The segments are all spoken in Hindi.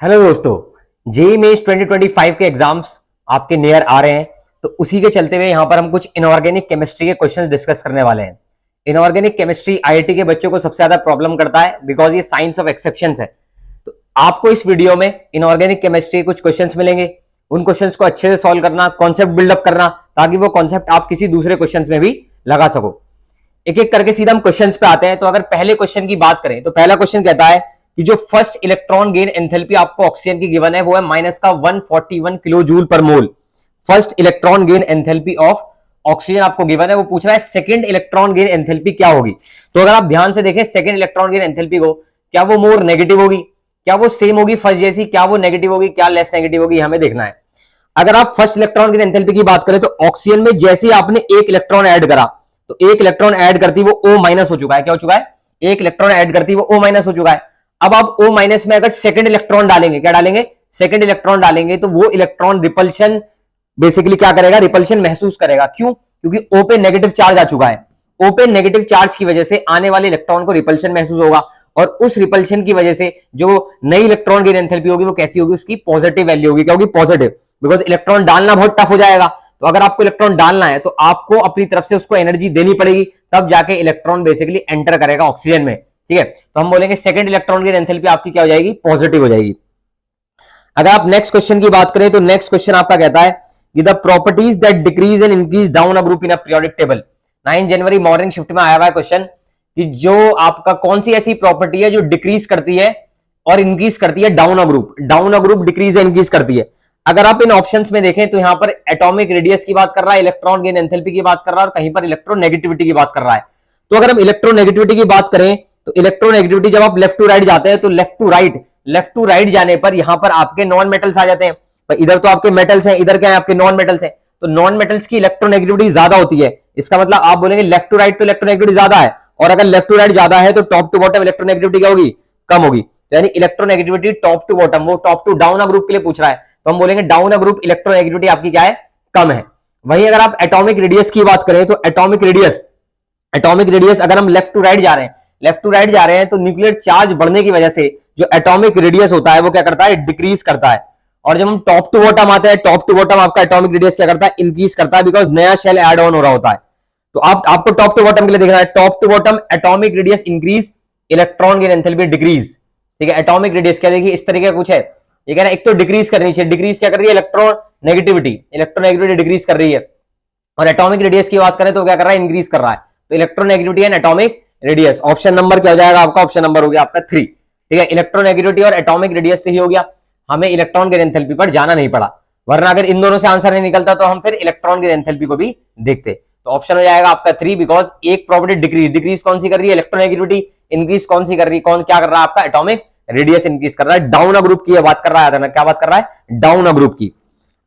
हेलो दोस्तों, जेईई मेंस 2025 के एग्जाम्स आपके नियर आ रहे हैं। तो उसी के चलते हुए यहाँ पर हम कुछ इनऑर्गेनिक केमिस्ट्री के क्वेश्चंस डिस्कस करने वाले हैं। इनऑर्गेनिक केमिस्ट्री आईआईटी के बच्चों को सबसे ज्यादा प्रॉब्लम करता है बिकॉज ये साइंस ऑफ एक्सेप्शंस है। तो आपको इस वीडियो में इनऑर्गेनिक केमिस्ट्री के कुछ क्वेश्चंस मिलेंगे। उन क्वेश्चंस को अच्छे से सॉल्व करना, कॉन्सेप्ट बिल्डअप करना, ताकि वो कॉन्सेप्ट आप किसी दूसरे क्वेश्चन में भी लगा सको। एक एक करके सीधा हम क्वेश्चंस पे आते हैं। तो अगर पहले क्वेश्चन की बात करें तो पहला क्वेश्चन कहता है कि जो फर्स्ट इलेक्ट्रॉन गेन एंथैल्पी आपको ऑक्सीजन की गिवन है वो है -141 किलो जूल पर मोल। First electron gain enthalpy of oxygen आपको गिवन है। वो पूछ रहा है सेकंड इलेक्ट्रॉन गेन एंथैल्पी क्या होगी। तो अगर आप ध्यान से देखें सेकंड इलेक्ट्रॉन गेन एंथैल्पी को, क्या वो मोर नेगेटिव होगी, क्या वो सेम होगी फर्स्ट जैसी, क्या वो नेगेटिव होगी, क्या लेस नेगेटिव होगी, हमें देखना है। अगर आप फर्स्ट इलेक्ट्रॉन गेन एंथैल्पी की बात करें तो ऑक्सीजन में जैसे ही आपने एक इलेक्ट्रॉन ऐड करा तो एक इलेक्ट्रॉन ऐड करती वो O माइनस हो चुका है। क्या हो चुका है? एक इलेक्ट्रॉन ऐड करती वो O माइनस हो चुका है। अब आप O माइनस में अगर सेकंड इलेक्ट्रॉन डालेंगे, क्या डालेंगे? सेकंड इलेक्ट्रॉन डालेंगे तो वो इलेक्ट्रॉन रिपल्शन बेसिकली क्या करेगा? रिपल्शन महसूस करेगा। क्यों? क्योंकि O पे नेगेटिव चार्ज आ चुका है। O पे नेगेटिव चार्ज की वजह से आने वाले इलेक्ट्रॉन को रिपल्शन महसूस होगा और उस रिपल्शन की वजह से जो नई इलेक्ट्रॉन गेन एंथैल्पी होगी वो कैसी होगी? उसकी पॉजिटिव वैल्यू होगी। क्या होगी? पॉजिटिव। बिकॉज इलेक्ट्रॉन डालना बहुत टफ हो जाएगा। तो अगर आपको इलेक्ट्रॉन डालना है तो आपको अपनी तरफ से उसको एनर्जी देनी पड़ेगी, तब जाके इलेक्ट्रॉन बेसिकली एंटर करेगा ऑक्सीजन में। ठीक है, तो हम बोलेंगे सेकंड इलेक्ट्रॉन की एंथैल्पी आपकी क्या हो जाएगी? पॉजिटिव हो जाएगी। अगर आप नेक्स्ट क्वेश्चन की बात करें तो नेक्स्ट क्वेश्चन आपका कहता है कि the properties that decrease and increase down a group in a periodic table. 9 January morning shift में आया हुआ है क्वेश्चन कि जो आपका कौन सी ऐसी प्रॉपर्टी है जो डिक्रीज करती है और इंक्रीज करती है down a group. Down a group decrease या इंक्रीज करती है। अगर आप इन ऑप्शंस में देखें तो यहां पर एटॉमिक रेडियस की बात कर रहा है, इलेक्ट्रॉन गेन एंथैल्पी की बात कर रहा है और कहीं पर इलेक्ट्रोनेगेटिविटी की बात कर रहा है। तो अगर हम इलेक्ट्रोनेगेटिविटी की बात करें तो इलेक्ट्रोनेगेटिविटी जब आप लेफ्ट टू राइट जाते हैं तो लेफ्ट टू राइट जाने पर यहां पर आपके नॉन मेटल्स आ जाते हैं। इधर तो आपके मेटल्स हैं, इधर क्या है? आपके नॉन मेटल्स हैं। तो नॉन मेटल्स की इलेक्ट्रोनेगेटिविटी ज्यादा होती है। इसका मतलब आप बोलेंगे लेफ्ट टू राइट तो इलेक्ट्रोनेगेटिविटी ज्यादा है, और अगर लेफ्ट टू राइट ज्यादा है तो टॉप टू बॉटम इलेक्ट्रोनेगेटिविटी क्या होगी? कम होगी। यानी इलेक्ट्रोनेगेटिविटी टॉप टू बॉटम, वो टॉप टू डाउन ग्रुप के लिए पूछ रहा है तो हम बोलेंगे डाउन ग्रुप इलेक्ट्रोनेगेटिविटी आपकी क्या है? कम है। वहीं अगर आप एटॉमिक रेडियस की बात करें तो एटॉमिक रेडियस अगर हम लेफ्ट टू राइट जा रहे हैं तो न्यूक्लियर चार्ज बढ़ने की वजह से जो एटॉमिक रेडियस होता है वो क्या करता है? डिक्रीज करता है। और जब हम टॉप टू बॉटम आते हैं, टॉप टू बॉटम आपका एटॉमिक रेडियस क्या करता है? इंक्रीज करता है, बिकॉज नया शेल ऐड ऑन हो रहा होता है। तो आपको टॉप टू बॉटम के लिए देखना है। Top to bottom atomic radius increase, electron gain enthalpy decrease. ठीक है, एटॉमिक रेडियस क्या देखिए इस तरीके का कुछ है। ये कह रहा है एक तो डिक्रीज करनी चाहिए, डिक्रीज क्या कर रही है? इलेक्ट्रोनेगेटिविटी डिक्रीज कर रही है। और एटॉमिक रेडियस की बात करें तो क्या कर रहा है? इंक्रीज कर रहा है। तो electronegativity and atomic radius, option number क्या हो जाएगा आपका? ऑप्शन नंबर हो गया आपका 3। ठीक है, इलेक्ट्रोनेगेटिविटी और एटॉमिक रेडियस से ही हो गया, हमें इलेक्ट्रॉन गेन एंथैल्पी पर जाना नहीं पड़ा। वरना अगर इन दोनों से आंसर नहीं निकलता तो हम फिर इलेक्ट्रॉन गेन एंथैल्पी को भी देखते। तो ऑप्शन हो जाएगा आपका 3, बिकॉज एक प्रॉपर्टी डिक्रीज कौन सी कर रही है? इलेक्ट्रोनेगेटिविटी। इंक्रीज कौन सी कर रही है? कौन क्या कर रहा है? आपका एटॉमिक रेडियस इंक्रीज कर रहा है। डाउन अ ग्रुप की बात कर रहा है, क्या बात कर रहा है? डाउन अ ग्रुप की।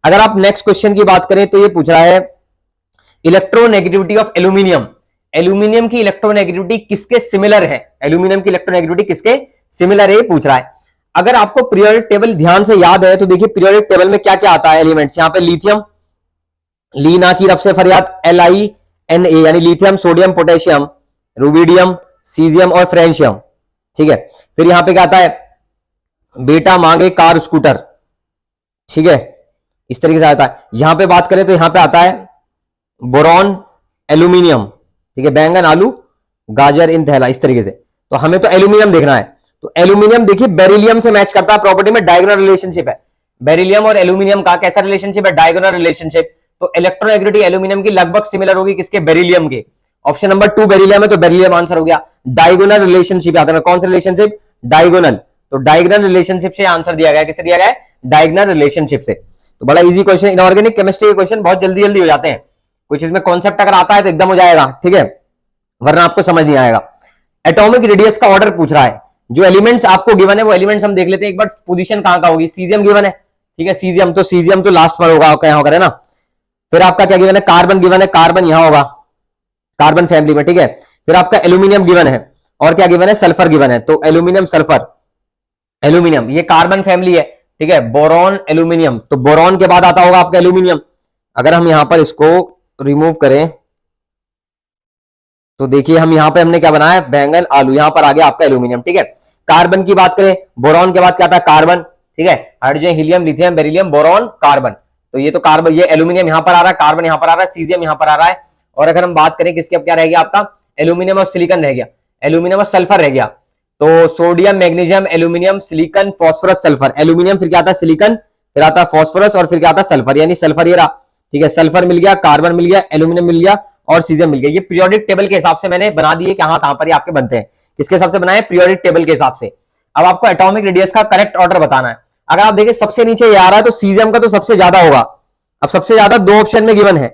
अगर आप नेक्स्ट क्वेश्चन की बात करें तो ये पूछ रहा है इलेक्ट्रोनेगेटिविटी ऑफ एल्यूमिनियम। एल्यूमिनियम की इलेक्ट्रोनेगेटिविटी किसके सिमिलर है? एल्यूमिनियम की इलेक्ट्रोनेगेटिविटी किसके सिमिलर है पूछ रहा है। अगर आपको पीरियोडिक टेबल ध्यान से याद है तो देखिए पीरियोडिक टेबल में क्या क्या आता है एलिमेंट्स। यहां पे लिथियम, ली ना की रब से फरियाद, LiNa यानी lithium, sodium, potassium, rubidium, caesium और फ्रेंशियम। ठीक है, फिर यहां पे क्या आता है? बेटा मांगे कार स्कूटर। ठीक है, इस तरीके से आता है। यहां पे बात करें तो यहां पे आता है बोरॉन, एल्यूमिनियम। ठीक है, बैंगन, आलू, गाजर इन थैला, इस तरीके से। तो हमें तो एल्यूमिनियम देखना है। तो एल्यूमिनियम देखिए बेरिलियम से मैच करता है, प्रॉपर्टी में डायगोनल रिलेशनशिप है। बेरिलियम और एल्यूमिनियम का कैसा रिलेशनशिप है? Diagonal relationship. तो इलेक्ट्रोनेगेटिविटी एल्यूमिनियम की लगभग सिमिलर होगी किसके? बेरिलियम के। ऑप्शन नंबर 2 बेरिलियम है तो बेरिलियम आंसर हो गया। डायगोनल रिलेशनशिप आता है, कौन सा रिलेशनशिप? डायगोनल। तो डायगोनल रिलेशनशिप से आंसर दिया गया, किसे दिया गया है? डायगोनल रिलेशनशिप से। तो बड़ा इजी क्वेश्चन, इनऑर्गेनिक केमिस्ट्री के क्वेश्चन बहुत जल्दी जल्दी हो जाते हैं। कुछ इसमें कॉन्सेप्ट अगर आता है तो एकदम हो जाएगा, ठीक है, वरना आपको समझ नहीं आएगा। एटॉमिक रेडियस का ऑर्डर पूछ रहा है। जो एलिमेंट्स आपको गिवन है वो एलिमेंट्स हम देख लेते हैं एक बार। पोजीशन कहां का होगी? सीजियम गिवन है। ठीक है, सीजियम तो लास्ट पर होगा, क्या होगा ना। फिर आपका क्या गिवन है? कार्बन गिवन है, कार्बन यहां होगा, कार्बन फैमिली में। ठीक है, फिर आपका एल्यूमिनियम गिवन है, और क्या गिवन है? सल्फर गिवन है। तो एल्यूमिनियम, सल्फर, एल्यूमिनियम ये कार्बन फैमिली है। ठीक है, बोरॉन, एल्यूमिनियम, तो बोरॉन के बाद आता होगा आपका एल्यूमिनियम। अगर हम यहां पर इसको रिमूव करें तो देखिए हम यहां पे हमने क्या बनाया? बैंगन, आलू, यहां पर आ गया आपका एल्यूमिनियम। ठीक है, कार्बन की बात करें, बोरॉन के बाद क्या आता है? कार्बन, ठीक है, hydrogen, helium, lithium, beryllium, boron, carbon. तो ये तो कार्बन, ये एल्यूमिनियम यहां पर आ रहा है, कार्बन यहां पर आ रहा है, सीजियम यहां पर आ रहा है। और अगर हम बात करें किसके, अब क्या रह गया आपका, एल्यूमिनियम और सिलिकॉन रह गया, एल्यूमिनियम और सल्फर रह गया। तो sodium, magnesium, aluminium, silicon, phosphorus, sulphur. Aluminium फिर क्या आता है, सिलिकॉन, फिर आता है फास्फोरस, और फिर क्या आता है, सल्फर। यानी सल्फर ये रहा, ठीक है, सल्फर मिल गया, कार्बन मिल गया, एल्यूमिनियम मिल गया और सीजियम मिल गया। ये पीरियोडिक टेबल के हिसाब से मैंने बना दिए, कहां पर ये आपके बनते हैं, किसके हिसाब से बनाए, पीरियोडिक टेबल के हिसाब से। अब आपको एटॉमिक रेडियस का करेक्ट ऑर्डर बताना है। अगर आप देखिए सबसे नीचे ये आ रहा है तो सीजियम का तो सबसे ज्यादा होगा। अब सबसे ज्यादा दो ऑप्शन में गिवन है,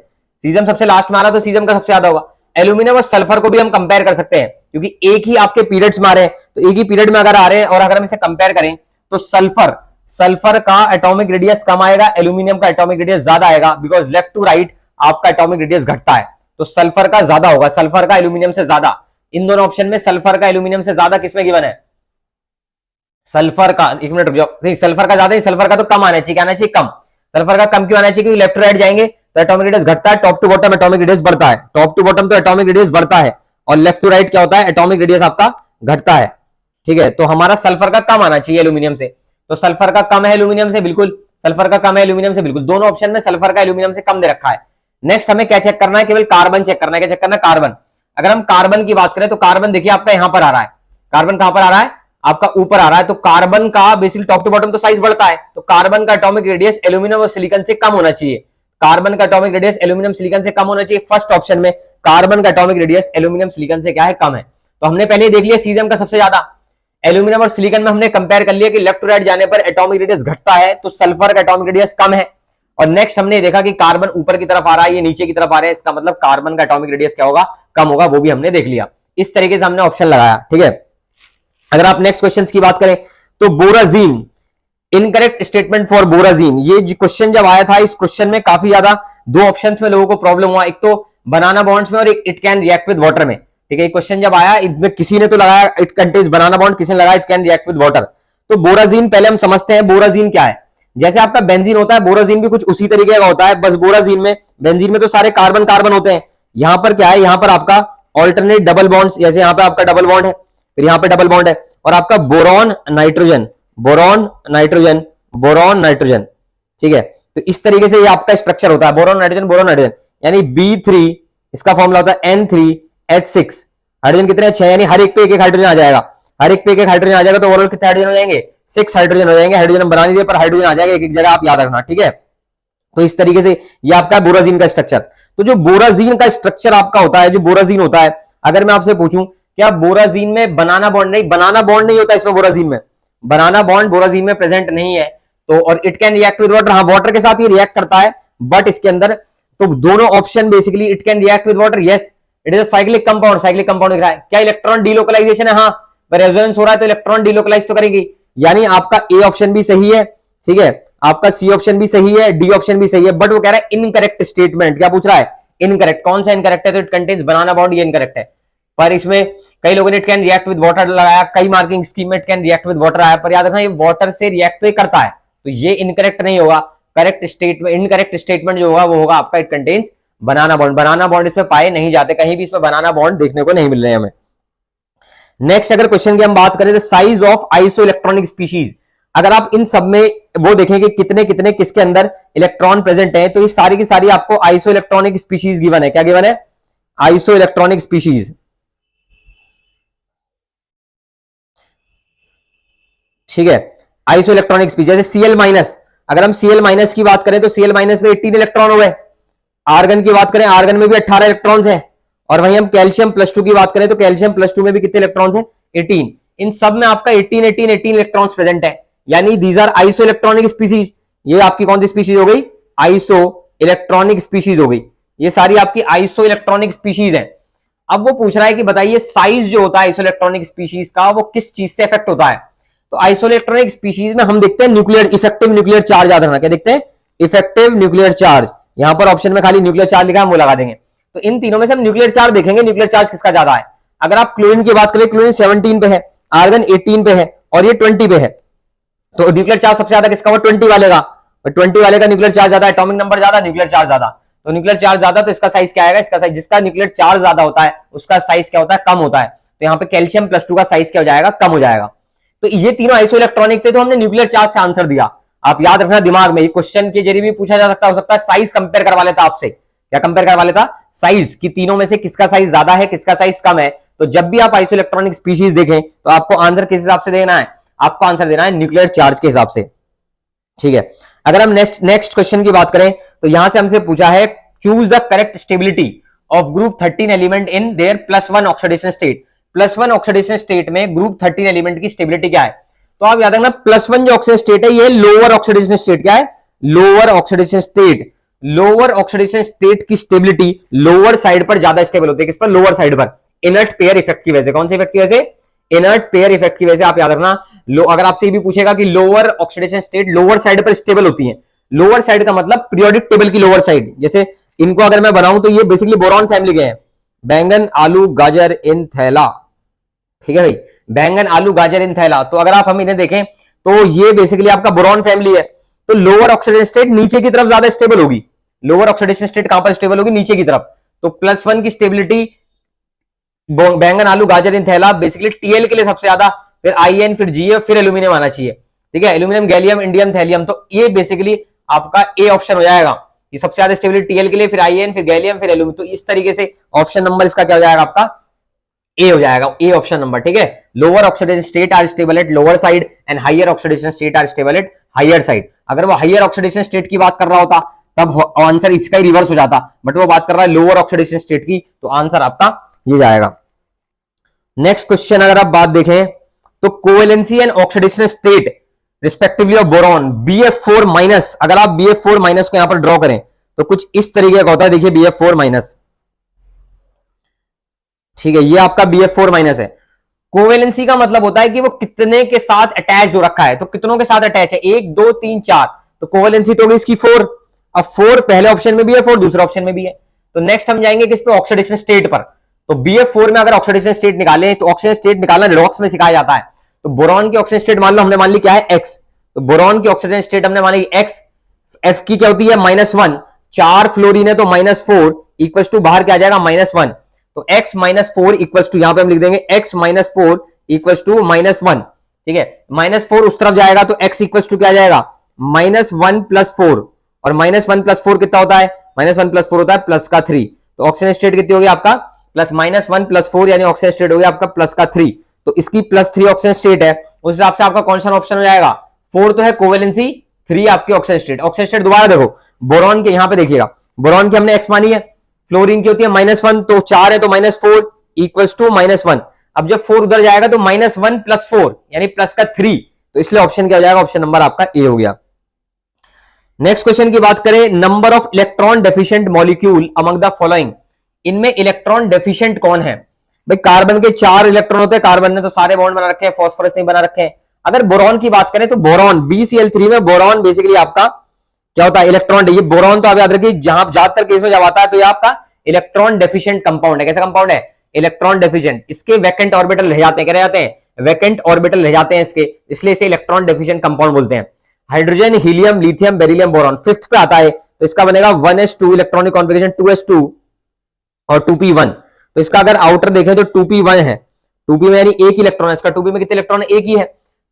सीजियम सबसे लास्ट में आ रहा है तो सीजियम का सबसे ज्यादा होगा। एल्यूमिनियम और सल्फर को भी हम कंपेयर कर सकते हैं क्योंकि एक ही आपके पीरियड्स में आ रहे हैं, तो एक ही पीरियड में अगर आ रहे हैं और अगर हम इसे कंपेयर करें तो सल्फर का एटॉमिक रेडियस कम आएगा, एल्यूमिनियम का एटॉमिक रेडियस ज्यादा आएगा, बिकॉज लेफ्ट टू राइट आपका एटॉमिक रेडियस घटता है, तो सल्फर का ज्यादा होगा, सल्फर का एल्यूमिनियम से ज्यादा। इन दोनों ऑप्शन में सल्फर का एल्यूमिनियम से ज्यादा किसमें गिवन है, सल्फर का, एक मिनट रुक जाओ, नहीं सल्फर का ज्यादा नहीं, सल्फर का तो कम आना चाहिए, क्या आना चाहिए, कम। सल्फर का कम क्यों आना चाहिए, क्योंकि लेफ्ट टू राइट जाएंगे तो एटॉमिक रेडियस घटता है, top to bottom atomic radius बढ़ता है, टॉप टू बॉटम तो एटॉमिक रेडियस बढ़ता है, और लेफ्ट टू राइट क्या होता है, एटॉमिक रेडियस आपका घटता है, ठीक है। तो हमारा सल्फर का कम आना चाहिए एल्यूमिनियम से, तो सल्फर का कम है एल्यूमिनियम से, बिल्कुल सल्फर का कम है एल्यूमिनियम से, बिल्कुल दोनों ऑप्शन में सल्फर का एल्यूमिनियम से कम दे रखा है। नेक्स्ट हमें क्या चेक करना है, केवल कार्बन चेक करना है, क्या चेक करना है, कार्बन। अगर हम कार्बन की बात करें तो कार्बन देखिए आपका यहां पर आ रहा है, कार्बन कहां पर आ रहा है, आपका ऊपर आ रहा है, तो कार्बन का बेसिकली टॉप टू बॉटम तो साइज बढ़ता है, तो कार्बन का एटॉमिक रेडियस एल्यूमिनियम और सिलिकॉन से कम होना चाहिए, कार्बन का एटॉमिक रेडियस एल्यूमिनियम सिलिकॉन से कम होना चाहिए। फर्स्ट ऑप्शन में कार्बन का एटॉमिक रेडियस एल्यूमिनियम सिलिकॉन से क्या है, कम है। तो हमने पहले देख लिया सीजियम का सबसे ज्यादा, एल्यूमिनियम और सिलिकॉन में हमने कंपेयर कर लिया कि लेफ्ट टू राइट जाने पर एटॉमिक रेडियस घटता है, तो सल्फर का एटॉमिक रेडियस कम है। और नेक्स्ट हमने देखा कि कार्बन ऊपर की तरफ आ रहा है, ये नीचे की तरफ आ रहा है, इसका मतलब कार्बन का एटॉमिक रेडियस क्या होगा, कम होगा, वो भी हमने देख लिया। इस तरीके से हमने ऑप्शन लगाया, ठीक है। अगर आप नेक्स्ट क्वेश्चन की बात करें तो बोराजीन, इनकरेक्ट स्टेटमेंट फॉर बोराजीन, ये क्वेश्चन जब आया था, इस क्वेश्चन में काफी ज्यादा दो ऑप्शंस में लोगों को प्रॉब्लम हुआ, एक तो बनाना बॉन्ड्स में और एक it can react with water में, ठीक है। क्वेश्चन जब आया इसमें किसी ने तो लगाया इट कंटेन्स बनाना बॉन्ड, किसी ने लगाया it can react with water. तो बोराजीन पहले हम समझते हैं बोराजीन क्या है। जैसे आपका बेंजीन होता है, बोराजीन भी कुछ उसी तरीके का होता है, बस बोराजीन में, बेंजीन में तो सारे कार्बन कार्बन होते हैं, यहां पर क्या है, यहां पर आपका ऑल्टरनेट डबल बॉन्ड्स, जैसे यहां पे आपका डबल बॉन्ड है, फिर यहां पे डबल बॉन्ड है, और आपका boron nitrogen, boron nitrogen, boron nitrogen, ठीक है। तो इस तरीके से ये आपका स्ट्रक्चर होता है, बोरॉन नाइट्रोजन, बोरॉन नाइट्रोजन, यानी B3, इसका फॉर्मूला होता है N3H6, हाइड्रोजन कितने, 6, यानी हर एक पे एक एक हाइड्रोजन आ जाएगा, हर एक पे एक एक हाइड्रोजन आ जाएगा, तो ओवरऑल कितने हाइड्रोजन हो जाएंगे, 6 हाइड्रोजन हो जाएंगे। हाइड्रोजन हम बना लीजिए पर हाइड्रोजन आ जाएगा एक एक जगह, आप याद रखना, ठीक है। तो इस तरीके से ये आपका बोराजीन का स्ट्रक्चर। तो जो बोराजीन का स्ट्रक्चर आपका होता है, जो बोराजीन होता है, अगर मैं आपसे पूछूं क्या बोराजीन में बनाना बॉन्ड, नहीं बनाना बॉन्ड नहीं होता इसमें, बोराजीन में बनाना बॉन्ड बोराजीन में प्रेजेंट नहीं है। तो और it can react with water, हाँ वाटर के साथ ये रिएक्ट करता है, बट इसके अंदर तो दोनों option basically it can react with water, yes it is a cyclic compound, cyclic compound दिख रहा है। क्या इलेक्ट्रॉन डीलोकलाइजेशन है, हाँ रेजोनेंस हो रहा है तो इलेक्ट्रॉन डीलोकलाइज तो करेगी, यानी आपका ए ऑप्शन भी सही है, ठीक है, आपका सी ऑप्शन भी सही है, डी ऑप्शन भी सही है, बट वो कह रहा है इनकरेक्ट स्टेटमेंट, क्या पूछ रहा है, इनकरेक्ट, कौन सा इनकरेक्ट है, तो इट कंटेन्स बनाना बॉन्ड, ये इनकरेक्ट है। पर इसमें कई लोगों ने it can react with water लगाया, कई मार्किंग स्कीम में it can react with water आया, पर याद रखना ये वाटर से रिएक्ट तो करता है, तो ये इनकरेक्ट नहीं होगा। करेक्ट स्टेटमेंट, इनकरेक्ट स्टेटमेंट जो होगा वो होगा आपका it contains banana bond, banana bond इसमें पाए नहीं जाते, कहीं भी इसमें बनाना बॉन्ड देखने को नहीं मिल रहे हैं हमें। नेक्स्ट अगर क्वेश्चन की हम बात करें तो size of iso electronic species, अगर आप इन सब में वो देखें कि कितने कितने किसके अंदर इलेक्ट्रॉन प्रेजेंट है, तो ये सारी की सारी आपको आइसो इलेक्ट्रॉनिक स्पीशीज गिवन है, क्या गिवन है, आइसो इलेक्ट्रॉनिक स्पीशीज, ठीक है। आइसो इलेक्ट्रॉनिक स्पीशीज जैसे Cl-, अगर हम Cl- की बात करें तो Cl- में 18 इलेक्ट्रॉन हुए, आर्गन की बात करें आर्गन में भी 18 इलेक्ट्रॉन्स हैं, और वहीं हम कैल्शियम +2 की बात करें तो कैल्शियम +2 में भी कितने इलेक्ट्रॉन्स हैं, 18। इन सब में आपका 18 इलेक्ट्रॉन्स प्रेजेंट है, यानी these are isoelectronic species. ये आपकी कौन सी स्पीशीज हो गई, आइसो इलेक्ट्रॉनिक स्पीशीज हो गई, ये सारी आपकी आइसो इलेक्ट्रॉनिक स्पीशीज है। अब वो पूछ रहा है कि बताइए साइज जो होता है आइसो इलेक्ट्रॉनिक स्पीशीज का वो किस चीज से इफेक्ट होता है। तो आइसो इलेक्ट्रॉनिक स्पीशीज में हम देखते हैं न्यूक्लियर, इफेक्टिव न्यूक्लियर चार्ज, याद रखना क्या देखते हैं, इफेक्टिव न्यूक्लियर चार्ज। यहां पर ऑप्शन में खाली न्यूक्लियर चार्ज लिखा है, हम वो लगा देंगे। तो इन तीनों में से हम न्यूक्लियर चार्ज देखेंगे, न्यूक्लियर चार्ज किसका ज्यादा है। अगर आप क्लोरीन की बात करें, क्लोरीन 17 पे है, आर्गन 18 पे है, और ये 20 पे है, तो न्यूक्लियर चार्ज सबसे ज्यादा किसका हुआ, 20 वाले का, 20 वाले का न्यूक्लियर चार्ज ज्यादा, एटॉमिक नंबर ज्यादा, न्यूक्लियर चार्ज ज्यादा। तो न्यूक्लियर चार्ज ज्यादा तो इसका साइज क्या आएगा, इसका साइज, जिसका न्यूक्लियर चार्ज ज्यादा होता है उसका साइज क्या होता है, कम होता है। तो यहाँ पे कैल्शियम +2 का साइज क्या हो जाएगा, कम हो जाएगा। तो ये तीनों आइसो इलेक्ट्रॉनिक थे, तो हमने न्यूक्लियर चार्ज से आंसर दिया। आप याद रखना दिमाग में, ये क्वेश्चन के जरिए भी पूछा जा सकता, हो सकता है साइज कंपेयर करवा लेता आपसे। क्या कंपेयर करवा लेता? साइज, कि तीनों में से किसका साइज ज्यादा है, किसका साइज कम है। तो जब भी आप आइसो इलेक्ट्रॉनिक स्पीशीज देखें तो आपको आंसर किस हिसाब से देना है? आपको आंसर देना है न्यूक्लियर चार्ज के हिसाब से, ठीक है। अगर हम नेक्स्ट क्वेश्चन की बात करें तो यहां से हमसे पूछा है choose the correct stability of group 13 element in their +1 oxidation state. +1 oxidation state में ग्रुप 13 एलिमेंट की स्टेबिलिटी क्या है? तो आप याद रखना +1 जो ऑक्सीडेशन स्टेट है ये लोअर ऑक्सीडेशन स्टेट क्या है? Lower oxidation state. Lower oxidation state की स्टेबिलिटी लोअर साइड पर ज्यादा स्टेबल होती है। किस पर? लोअर साइड पर, इनर्ट पेयर इफेक्ट की वजह से। कौन से इफेक्ट की वजह से? इनर्ट पेयर इफेक्ट की वजह से। आप याद रखना, अगर आपसे ये भी पूछेगा कि lower oxidation state lower side पर स्टेबल होती है, लोअर साइड का मतलब पीरियोडिक टेबल की लोअर साइड। जैसे इनको अगर मैं बनाऊं तो ये बेसिकली बोरॉन फैमिली के हैं, बैंगन आलू गाजर इन थैला, ठीक है भाई, बैंगन आलू गाजर इन थैला। तो अगर आप हम इन्हें देखें तो ये बेसिकली आपका बोरॉन फैमिली है। तो लोअर ऑक्सीडेशन स्टेट नीचे की तरफ ज्यादा स्टेबल होगी। लोअर ऑक्सीडेशन स्टेट कहां पर स्टेबल होगी? नीचे की तरफ। तो +1 की स्टेबिलिटी बैंगन आलू गाजर इन थैला बेसिकली टीएल के लिए सबसे ज्यादा, फिर आईएन, फिर जीए, फिर एल्यूमिनियम आना चाहिए, ठीक है, एल्यूमिनियम, गैलियम, इंडियम, थैलियम। तो ये बेसिकली आपका ए ऑप्शन हो जाएगा, ये सबसे ज्यादा स्टेबिलिटी टीएल के लिए, फिर आईएन, फिर गैलियम, फिर एल्यूमिनियम। तो इस तरीके से ऑप्शन नंबर इसका क्या हो जाएगा? आपका ए हो जाएगा, ए ऑप्शन नंबर, ठीक है। Lower oxidation state are stable at lower side and higher oxidation state are stable at higher side. अगर वो हायर ऑक्सीडेशन स्टेट की बात कर रहा होता तब आंसर इसका ही रिवर्स हो जाता, बट वो बात कर रहा है लोअर ऑक्सीडेशन स्टेट की, तो आंसर आपका ये जाएगा। नेक्स्ट क्वेश्चन अगर आप बात देखें तो covalency and oxidation state respectively of boron BF4 minus. अगर आप BF4 माइनस को यहां पर ड्रॉ करें तो कुछ इस तरीके का होता है, देखिए BF4 माइनस, ठीक है, ये आपका BF4 माइनस है। कोवेलेंसी का मतलब होता है कि वो कितने के साथ अटैच हो रखा है। तो कितनों के साथ अटैच है? 1 2 3 4, तो कोवेलेंसी तो होगी इसकी 4। अब 4 पहले ऑप्शन में भी है, 4 दूसरे ऑप्शन में भी है। तो नेक्स्ट हम जाएंगे किस पे? ऑक्सीडेशन स्टेट पर। तो BF4 में अगर ऑक्सीडेशन स्टेट निकालें तो ऑक्सीडेशन स्टेट निकालना रिडॉक्स में सिखाया जाता है। तो बोरॉन की ऑक्सीडेशन स्टेट मान लो हमने मान ली क्या है? X। तो बोरॉन की ऑक्सीडेशन स्टेट हमने मान ली X, F की क्या होती है? -1। 4 फ्लोरीन है तो -4 इक्वल्स टू बाहर क्या आ जाएगा? -1। तो x -4 इक्वल्स टू, यहां पे हम लिख देंगे x -4 इक्वल्स टू -1, ठीक है। -4 उस तरफ जाएगा तो x इक्वल्स टू क्या जाएगा? -1 + 4, और -1 + 4 कितना होता है? -1 + 4 होता है +3। तो ऑक्सीजन स्टेट कितनी होगी आपका? +-1 + 4, यानी ऑक्सीजन स्टेट हो गया आपका +3। तो इसकी +3 ऑक्सीजन स्टेट है, उस हिसाब से आपका कौन सा ऑप्शन हो जाएगा? 4 तो है कोवेलेंसी, 3 आपकी ऑक्सीजन स्टेट। ऑक्सीजन स्टेट दोबारा देखो, बोरॉन के यहां पे देखिएगा, बोरॉन की हमने x मानी है, फ्लोरीन की होती है -1, तो 4 है तो -4 इक्वल्स टू -1। अब जब 4 उधर जाएगा तो -1 + 4 यानी +3। तो इसलिए ऑप्शन क्या हो जाएगा? ऑप्शन नंबर आपका ए हो गया। नेक्स्ट क्वेश्चन की बात करें, number of electron deficient molecule among the following. इनमें इलेक्ट्रॉन डेफिशिएंट कौन है? भाई कार्बन के 4 इलेक्ट्रॉन होते हैं, कार्बन ने तो सारे बॉन्ड बना रखे हैं, फास्फोरस नहीं बना रखे हैं। अगर बोरॉन की बात करें तो बोरॉन BCl3 में बोरॉन बेसिकली आपका क्या होता है? इलेक्ट्रॉन। ये बोरॉन तो आप याद रखिए जहां ज्यादातर केस में जब आता है तो ये आपका इलेक्ट्रॉन डेफिशिएंट कंपाउंड है। कैसा कंपाउंड है? Electron deficient. इसके वैकेंट ऑर्बिटल रह जाते हैं, क्या रह जाते हैं? वैकेंट ऑर्बिटल रह जाते हैं इसके, इसलिए इसे इलेक्ट्रॉन डेफिशिएंट कंपाउंड बोलते हैं। Hydrogen, helium, lithium, beryllium, boron 5th पे आता है, तो इसका बनेगा 1s2 इलेक्ट्रॉनिक कॉन्फ़िगरेशन, 2s2 और 2p1। तो इसका अगर आउटर देखें तो 2p1 है, 2p में यानी एक इलेक्ट्रॉन है, इसका 2p में कितने इलेक्ट्रॉन है? एक ही है।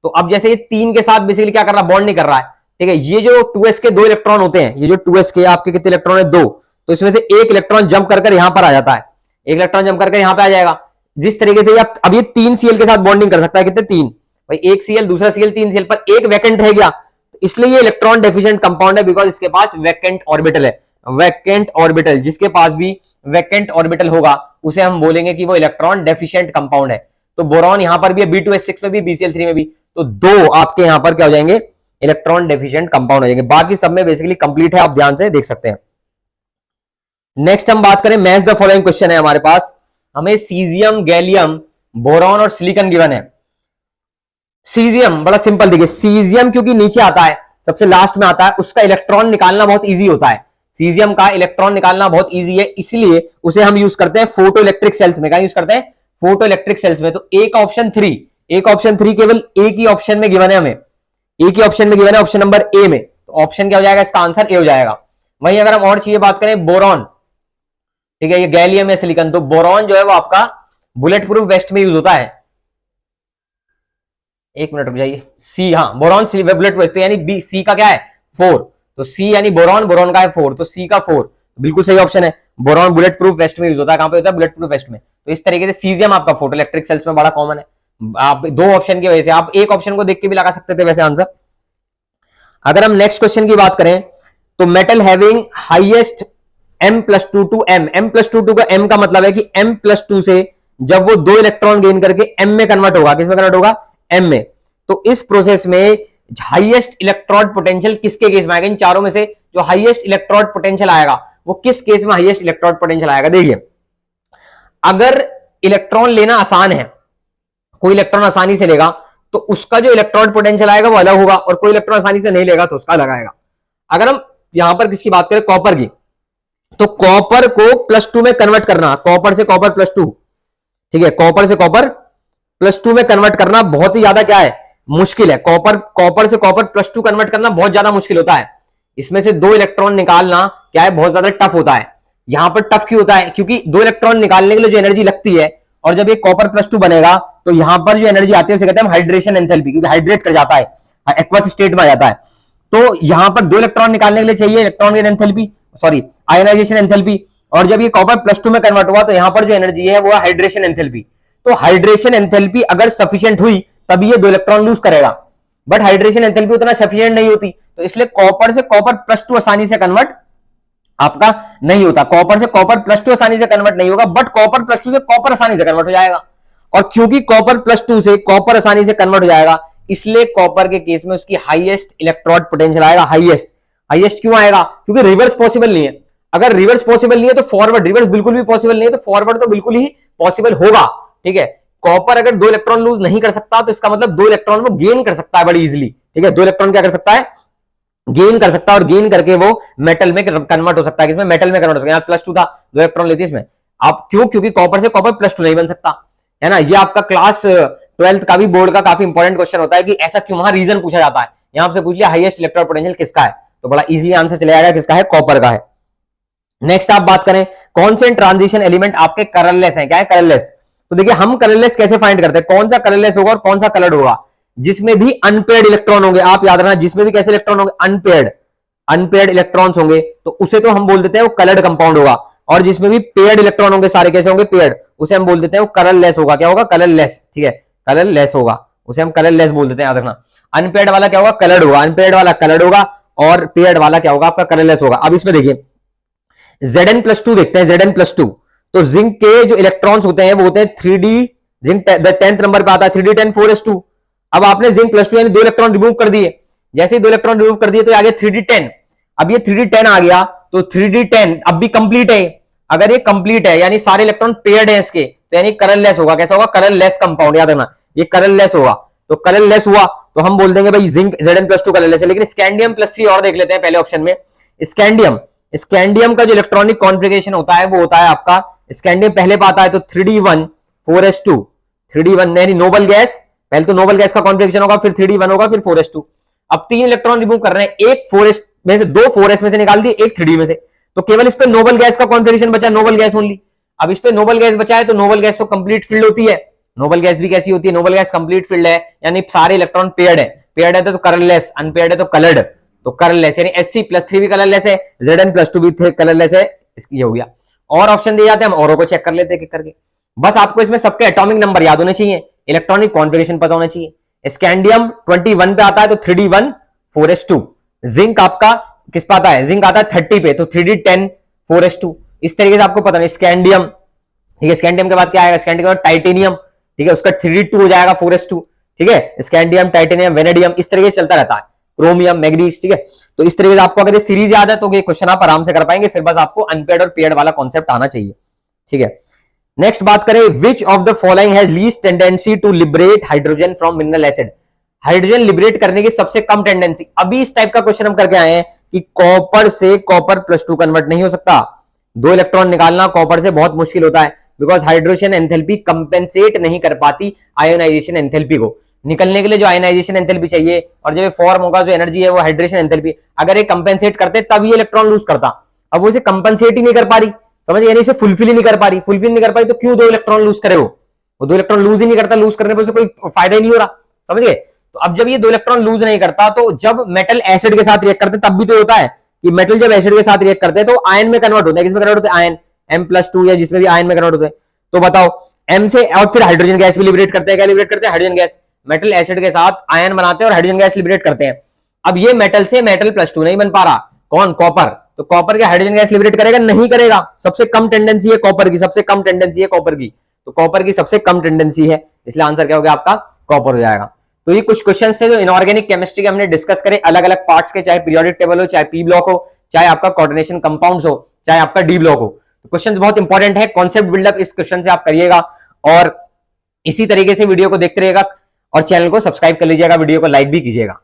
तो अब जैसे ये 3 के साथ बेसिकली क्या कर रहा है? बॉन्ड नहीं कर रहा है, ठीक है। ये जो 2s के 2 इलेक्ट्रॉन होते हैं, ये जो 2s के आपके कितने इलेक्ट्रॉन है? 2। तो इसमें से एक इलेक्ट्रॉन जंप कर यहां पर आ जाता है, एक इलेक्ट्रॉन जंप करके यहां पे आ जाएगा। जिस तरीके से अब ये 3 Cl के साथ बॉन्डिंग कर सकता है, कितने? 3। भाई एक Cl, दूसरा Cl, 3 Cl, पर एक वैकेंट रह गया, इसलिए ये इलेक्ट्रॉन डेफिशिएंट कंपाउंड है, बिकॉज इसके पास वैकेंट ऑर्बिटल है। वैकेंट ऑर्बिटल, जिसके पास भी वैकेंट ऑर्बिटल होगा उसे हम बोलेंगे कि वो इलेक्ट्रॉन डेफिशिएंट कंपाउंड है। तो बोरॉन यहां पर भी है, B2S6 में भी, BCl3 में भी, तो 2 आपके यहां पर क्या हो जाएंगे? इलेक्ट्रॉन डेफिशिएंट कंपाउंड हो जाएंगे। बाकी सब में बेसिकली कंप्लीट है, आप ध्यान से देख सकते हैं। नेक्स्ट हम बात करें, मैच द फॉलोइंग क्वेश्चन है हमारे पास। हमें सीजियम, गैलियम, बोरॉन और सिलिकॉन गिवन है। सीजियम बड़ा सिंपल, देखिए सीजियम क्योंकि नीचे आता है, सबसे लास्ट में आता है, उसका इलेक्ट्रॉन निकालना बहुत इजी होता है। सीजियम का इलेक्ट्रॉन निकालना बहुत इजी है, इसलिए उसे हम यूज करते हैं फोटो इलेक्ट्रिक सेल्स में। क्या यूज करते हैं? फोटो इलेक्ट्रिक सेल्स में। तो ए का ऑप्शन 3, एक ऑप्शन 3 केवल एक ही ऑप्शन में गिवन है, हमें एक ही ऑप्शन में गिवन है, ऑप्शन नंबर ए में। तो ऑप्शन क्या हो जाएगा? इसका आंसर ए हो जाएगा। वहीं अगर हम और चीजें बात करें, बोरॉन, ठीक है, ये गैलियम या सिलिकॉन, तो बोरॉन जो है वो आपका बुलेट प्रूफ वेस्ट में यूज होता है। एक मिनट रुक जाइए, सी, हाँ बोरॉन सिल्वर बुलेट प्रूफ, तो यानी बी, सी का क्या है 4, तो सी यानी बोरॉन, बोरॉन का है 4, तो सी का 4 बिल्कुल सही ऑप्शन है। बोरॉन बुलेट प्रूफ वेस्ट में यूज होता है, कहां पे होता है बुलेट प्रूफ वेस्ट में। तो इस तरीके से सीजियम आपका फोटो इलेक्ट्रिक सेल्स में बड़ा कॉमन है। आप दो ऑप्शन की वजह से, आप एक ऑप्शन को देख के भी लगा सकते थे वैसे आंसर। अगर हम नेक्स्ट क्वेश्चन की बात करें तो metal having highest M+2 to M, M+2 का M का मतलब है कि M+2 से जब वो 2 इलेक्ट्रॉन गेन करके M में कन्वर्ट होगा, किसमें कन्वर्ट होगा M में, तो इस प्रोसेस में हाईएस्ट इलेक्ट्रोड पोटेंशियल किसके केस में आएगा, इन चारों में से जो हाईएस्ट इलेक्ट्रोड पोटेंशियल आएगा वो किस केस में हाईएस्ट इलेक्ट्रोड पोटेंशियल आएगा। देखिए अगर इलेक्ट्रॉन लेना आसान है, कोई इलेक्ट्रॉन आसानी से लेगा तो उसका जो इलेक्ट्रोड पोटेंशियल आएगा वो अलग होगा, और कोई इलेक्ट्रॉन आसानी से नहीं लेगा तो उसका अलग आएगा। अगर हम यहां पर किसकी बात करें, कॉपर की, तो कॉपर को +2 में कन्वर्ट करना, कॉपर से कॉपर +2, ठीक है, कॉपर से कॉपर +2 में कन्वर्ट करना बहुत ही ज्यादा क्या है, मुश्किल है। कॉपर से कॉपर +2 कन्वर्ट करना बहुत ज्यादा मुश्किल होता है। इसमें से 2 इलेक्ट्रॉन निकालना क्या है, बहुत ज्यादा टफ होता है। यहां पर टफ क्यों होता है, क्योंकि 2 इलेक्ट्रॉन निकालने के लिए जो एनर्जी लगती है, और जब ये कॉपर +2 बनेगा तो यहां पर जो एनर्जी आती है उसे कहते हैं हाइड्रेशन एंथैल्पी, क्योंकि हाइड्रेट कर जाता है, एक्वस स्टेट में आ जाता है। तो यहां पर 2 इलेक्ट्रॉन निकालने के लिए चाहिए electron enthalpy, sorry ionization enthalpy, और जब ये कॉपर +2 में कन्वर्ट हुआ तो यहां पर जो एनर्जी है वो हाइड्रेशन एंथैल्पी। तो हाइड्रेशन एंथैल्पी अगर सफिशिएंट हुई तभी ये 2 इलेक्ट्रॉन लूज करेगा, बट हाइड्रेशन एंथैल्पी उतना सफिशिएंट नहीं होती, तो इसलिए कॉपर से कॉपर +2 आसानी से कन्वर्ट आपका नहीं होता। कॉपर से कॉपर +2 आसानी से कन्वर्ट नहीं होगा, बट कॉपर +2 से कॉपर आसानी से कन्वर्ट हो जाएगा। और क्योंकि कॉपर +2 से कॉपर आसानी से कन्वर्ट हो जाएगा, इसलिए कॉपर के केस में उसकी हाईएस्ट इलेक्ट्रोड पोटेंशियल आएगा। हाईएस्ट, हाईएस्ट क्यों आएगा, क्योंकि रिवर्स पॉसिबल नहीं है। अगर रिवर्स पॉसिबल नहीं है तो फॉरवर्ड, रिवर्स बिल्कुल भी पॉसिबल नहीं है तो फॉरवर्ड तो बिल्कुल ही पॉसिबल होगा, ठीक है। कॉपर अगर 2 इलेक्ट्रॉन लूज नहीं कर सकता तो इसका मतलब 2 इलेक्ट्रॉन वो गेन कर सकता है बड़ी इजीली, ठीक है। 2 इलेक्ट्रॉन क्या कर सकता है, गेन कर सकता है, और गेन करके वो मेटल में कन्वर्ट हो सकता है। किसमें, मेटल में कन्वर्ट हो सकता है। +2 था, 2 इलेक्ट्रॉन लेती है इसमें। आप क्यों, क्योंकि कॉपर से कॉपर +2 नहीं बन सकता, है ना। ये आपका क्लास 12th का भी बोर्ड का काफी इंपॉर्टेंट क्वेश्चन होता है कि ऐसा क्यों, वहां रीजन पूछा जाता है। यहां से पूछ लिया हाईएस्ट इलेक्ट्रोड पोटेंशियल किसका है, तो बड़ा इजीली आंसर चले आएगा किसका है, कॉपर का है। नेक्स्ट आप बात करें कौन से ट्रांजिशन एलिमेंट आपके कलरलेस है, क्या है कलरलेस। तो देखिए हम कलरलेस कैसे फाइंड करते हैं, कौन सा कलरलेस होगा और कौन सा कलर्ड होगा, जिसमें भी अनपेयर्ड इलेक्ट्रॉन होंगे। आप याद रखना, जिसमें भी कैसे इलेक्ट्रॉन होंगे, अनपेयर्ड, अनपेयर्ड इलेक्ट्रॉन्स होंगे तो उसे तो हम बोल देते हैं वो कलर्ड कंपाउंड होगा। और जिसमें भी पेयर्ड इलेक्ट्रॉन होंगे, सारे कैसे होंगे पेयर्ड, उसे हम बोल देते हैं वो कलरलेस होगा। क्या होगा, कलरलेस, ठीक है, कलरलेस होगा, उसे हम कलरलेस बोल देते हैं, याद रखना। अनपेयर्ड वाला क्या होगा, कलर्ड होगा, अनपेयर्ड वाला कलर्ड होगा, और पेयर्ड वाला क्या होगा आपका कलरलेस होगा। अब इसमें देखिए Zn+2 देखते हैं, Zn+2, तो जिंक के जो इलेक्ट्रॉन्स होते हैं वो होते हैं 3d, जिंक 10th नंबर पे आता है 3d10 4s2। अब आपने जिंक +2 यानी 2 इलेक्ट्रॉन रिमूव कर दिए, जैसे ही 2 इलेक्ट्रॉन रिमूव कर दिए तो आगे 3d10। अब ये 3d10 आ गया तो 3d10 अब भी कंप्लीट है। अगर ये कंप्लीट है यानी सारे इलेक्ट्रॉन पेयर्ड है इसके, तो यानी कलरलेस होगा। कैसा होगा, कलरलेस कंपाउंड, याद रखना ये कलरलेस होगा। तो कलरलेस हुआ तो हम बोल देंगे भाई जिंक Zn+2 कलरलेस है। लेकिन स्कैंडियम +3 और देख लेते हैं पहले ऑप्शन में। स्कैंडियम, स्कैंडियम का जो इलेक्ट्रॉनिक कॉन्फ़िगरेशन होता है वो होता है आपका, स्कैंडियम पहले पे आता है तो 3d1 4s2, 3d1 यानी नोबल गैस, पहले तो नोबल गैस का कॉन्फ़िगरेशन होगा, फिर 3d1 होगा, फिर 4s2। अब 3 इलेक्ट्रॉन रिमूव कर रहे हैं, एक 4s में से, 2 4s में से निकाल दिए, एक 3d में से, तो केवल इस पे नोबल गैस का कॉन्फ़िगरेशन बचा, नोबल गैस ओनली। अब इस पे नोबल गैस बचा है तो नोबल गैस तो कंप्लीट फील्ड होती है। नोबल गैस भी कैसी होती है, नोबल गैस कंप्लीट फील्ड है, यानी सारे इलेक्ट्रॉन पेयर्ड है। पेयर्ड है तो कलरलेस, अनपेयर्ड है तो कलर्ड, तो कलरलेस यानी Sc+3 भी कलरलेस है, Zn+2 भी कलरलेस है, इसकी हो गया। और ऑप्शन दिए जाते हैं, हम औरों को चेक कर लेते हैं करके। बस आपको इसमें सबके एटॉमिक नंबर याद होने चाहिए, इलेक्ट्रॉनिक कॉन्फ़िगरेशन पता होना चाहिए। स्कैंडियम 21 पे आता है तो 3d1 4s2। जिंक आपका किस पे आता है, जिंक आता है 30 पे तो 3d10 4s2। इस तरीके से आपको पता नहीं। स्कैंडियम, ठीक है, स्कैंडियम के बाद क्या आएगा, स्कैंडियम के बाद टाइटेनियम, ठीक है, उसका 3d2 हो जाएगा 4s2, ठीक है। स्कैंडियम, टाइटेनियम, वेनेडियम, इस तरीके से चलता रहता है, क्रोमियम, मैग्नीज, ठीक है। तो इस तरीके से आपको अगर ये सीरीज याद है तो ये क्वेश्चन आप आराम से कर पाएंगे। फिर बस आपको अनपेयर्ड और पेयर्ड वाला कॉन्सेप्ट आना चाहिए, ठीक है। नेक्स्ट बात करें, which of the following has least tendency to liberate hydrogen from mineral acid. Hydrogen liberate करने की सबसे कम टेंडेंसी, अभी इस टाइप का क्वेश्चन हम करके आए हैं कि कॉपर से कॉपर +2 कन्वर्ट नहीं हो सकता। 2 इलेक्ट्रॉन निकालना कॉपर से बहुत मुश्किल होता है, बिकॉज हाइड्रोजन एंथैल्पी कंपेंसेट नहीं कर पाती आयोनाइजेशन एंथैल्पी को। निकलने के लिए जो आयनाइजेशन एंथैल्पी चाहिए और जब ये फॉर्म होगा जो एनर्जी है वो हाइड्रेशन एंथैल्पी, अगर ये कंपेंसेट करते तब ये इलेक्ट्रॉन लूज करता। अब वो इसे कंपेंसेट ही नहीं कर पा रही, समझ, यानी इसे फुलफिल ही नहीं कर पा रही। फुलफिल नहीं कर पाई तो क्यों 2 इलेक्ट्रॉन लूज करे, वो 2 इलेक्ट्रॉन लूज ही नहीं करता, लूज करने पर उसे कोई फायदा ही नहीं हो रहा, समझ गए। तो अब जब ये 2 इलेक्ट्रॉन लूज नहीं करता, तो जब मेटल एसिड के साथ रिएक्ट करते तब भी तो होता है कि मेटल जब एसिड के साथ रिएक्ट करते हैं तो आयन में कन्वर्ट होता है। किसमें कन्वर्ट होता है? आयन, M+2 या जिसमें भी आयन में कन्वर्ट होते हैं। तो बताओ M से, और फिर हाइड्रोजन गैस भी लिबरेट करते हैं। क्या लिबरेट करते हैं? Hydrogen gas. मेटल एसिड के साथ आयन बनाते हैं और हाइड्रोजन गैस लिबरेट करते हैं। अब ये मेटल से मेटल+2 नहीं बन पा रहा, कौन? कॉपर। तो कॉपर के हाइड्रोजन गैस लिबरेट करेगा? नहीं करेगा। सबसे कम टेंडेंसी है कॉपर की, सबसे कम टेंडेंसी है कॉपर की, तो कॉपर की सबसे कम टेंडेंसी है, इसलिए आंसर क्या हो गया आपका? कॉपर हो जाएगा। तो ये कुछ क्वेश्चंस थे जो इनऑर्गेनिक केमिस्ट्री के हमने डिस्कस करे, अलग अलग पार्ट्स के, चाहे पीरियोडिक टेबल हो, चाहे पी ब्लॉक हो, चाहे आपका कोऑर्डिनेशन कंपाउंड्स हो, चाहे आपका डी ब्लॉक हो। तो क्वेश्चंस बहुत इंपॉर्टेंट है, कॉन्सेप्ट बिल्डअप इस क्वेश्चन से आप करिएगा और इसी तरीके से वीडियो को देखते रहिएगा और चैनल को सब्सक्राइब कर लीजिएगा, वीडियो को लाइक भी कीजिएगा।